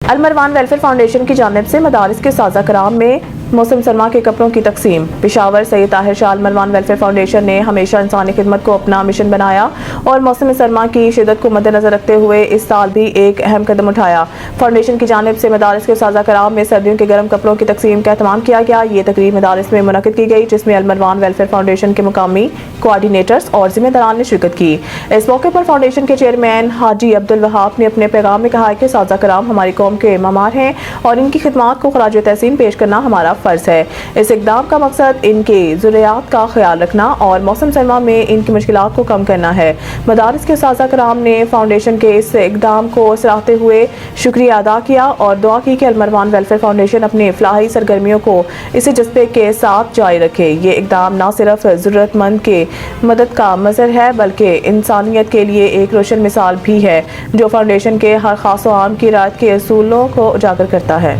अलमरवान welfare foundation की जानिब से मदारिस के साजा कराम में मौसम सरमा के कपड़ों की तकसीम। पेशावर सैयद ताहिर शाह अलमरवान वेलफेयर फाउंडेशन ने हमेशा इंसानी खिदमत को अपना मिशन बनाया और मौसम सरमा की शिदत को मद्देनजर रखते हुए इस साल भी एक अहम कदम उठाया। फाउंडेशन की जानिब से मदारिस के साजा कराम में सर्दियों के गर्म कपड़ों की तकसीम का एहतमाम किया गया। ये तकरीब मदारिस में मुनक़िद की गई, जिसमें अलमरवान वेलफेयर फाउंडेशन के मुकामी कोऑर्डिनेटर्स और जिम्मेदारान ने शिरकत की। इस मौके पर फाउंडेशन के चेयरमैन हाजी अब्दुल वहाब ने अपने पैगाम में कहा है कि साजा कराम हमारी कौम के ममार हैं और इनकी खिदमत को खराज तहसीन पेश करना हमारा फ़र्ज है। इस इक़दाम का मकसद इनके ज़ुर्रियात का ख्याल रखना और मौसम सरमा में इनकी मुश्किलात को कम करना है। मदारिस के साजा कराम ने फाउंडेशन के इस इक़दाम को सराहते हुए शुक्रिया अदा किया और दुआ की कि अलमरवान वेलफेयर फाउंडेशन अपनी फलाही सरगर्मियों को इसी जज्बे के साथ जारी रखे। ये इक़दाम न सिर्फ ज़रूरतमंद के मदद का मज़हर है बल्कि इंसानियत के लिए एक रोशन मिसाल भी है, जो फाउंडेशन के हर खास व आम की रायत के असूलों को उजागर करता है।